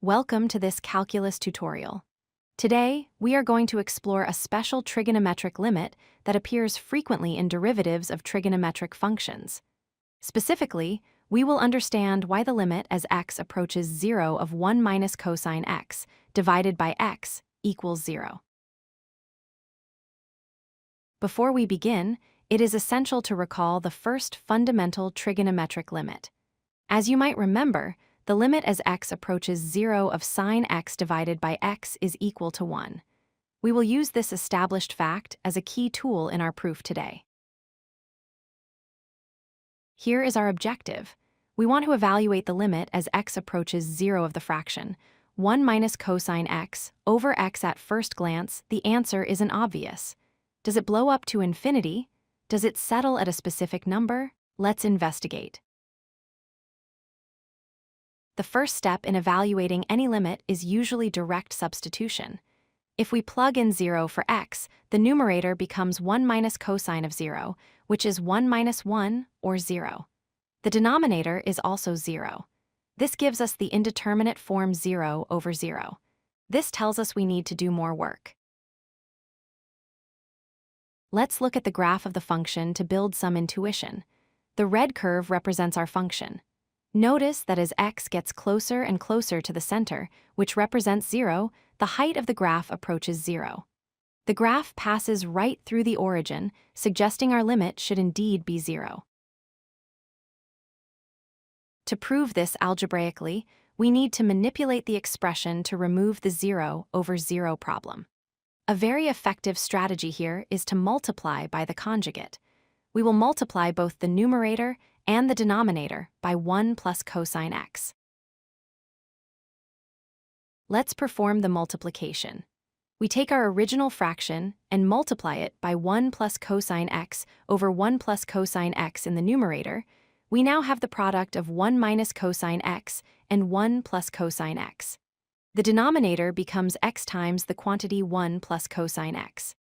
Welcome to this calculus tutorial. Today, we are going to explore a special trigonometric limit that appears frequently in derivatives of trigonometric functions. Specifically, we will understand why the limit as x approaches 0 of 1 minus cosine x divided by x equals 0. Before we begin, it is essential to recall the first fundamental trigonometric limit. As you might remember, the limit as x approaches 0 of sine x divided by x is equal to 1. We will use this established fact as a key tool in our proof today. Here is our objective. We want to evaluate the limit as x approaches 0 of the fraction 1 minus cosine x over x. At first glance, the answer isn't obvious. Does it blow up to infinity? Does it settle at a specific number? Let's investigate. The first step in evaluating any limit is usually direct substitution. If we plug in 0 for x, the numerator becomes 1 minus cosine of 0, which is 1 minus 1, or 0. The denominator is also 0. This gives us the indeterminate form 0 over 0. This tells us we need to do more work. Let's look at the graph of the function to build some intuition. The red curve represents our function. Notice that as x gets closer and closer to the center, which represents 0, the height of the graph approaches 0. The graph passes right through the origin, suggesting our limit should indeed be 0. To prove this algebraically, we need to manipulate the expression to remove the 0 over 0 problem. A very effective strategy here is to multiply by the conjugate. We will multiply both the numerator and the denominator by 1 plus cosine x. Let's perform the multiplication. We take our original fraction and multiply it by 1 plus cosine x over 1 plus cosine x in the numerator. We now have the product of 1 minus cosine x and 1 plus cosine x. The denominator becomes x times the quantity 1 plus cosine x.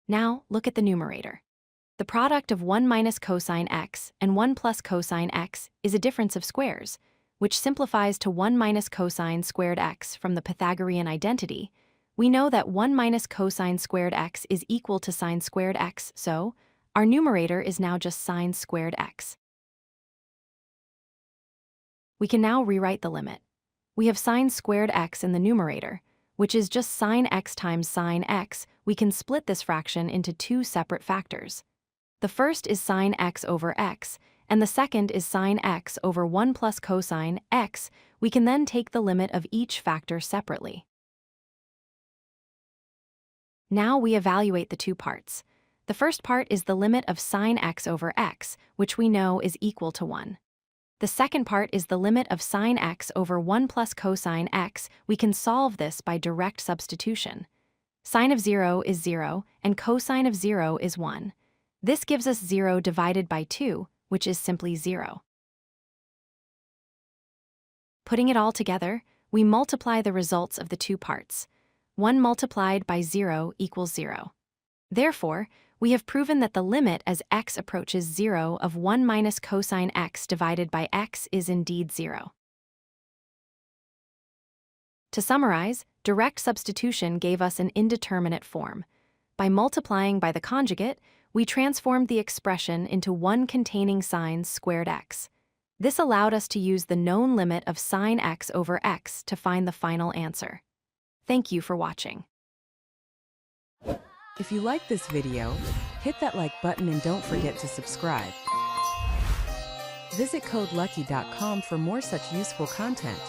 Now, look at the numerator. The product of 1 minus cosine x and 1 plus cosine x is a difference of squares, which simplifies to 1 minus cosine squared x from the Pythagorean identity. We know that 1 minus cosine squared x is equal to sine squared x, so our numerator is now just sine squared x. We can now rewrite the limit. We have sine squared x in the numerator, which is just sine x times sine x. We can split this fraction into two separate factors. The first is sine x over x, and the second is sine x over 1 plus cosine x. We can then take the limit of each factor separately. Now we evaluate the two parts. The first part is the limit of sine x over x, which we know is equal to 1. The second part is the limit of sine x over 1 plus cosine x. We can solve this by direct substitution. Sine of 0 is 0, and cosine of 0 is 1. This gives us 0 divided by 2, which is simply 0. Putting it all together, we multiply the results of the two parts. 1 multiplied by 0 equals 0. Therefore, we have proven that the limit as x approaches 0 of 1 minus cosine x divided by x is indeed 0. To summarize, direct substitution gave us an indeterminate form. By multiplying by the conjugate, we transformed the expression into one containing sine squared x. This allowed us to use the known limit of sine x over x to find the final answer. Thank you for watching. If you like this video, hit that like button and don't forget to subscribe. Visit codelucky.com for more such useful content.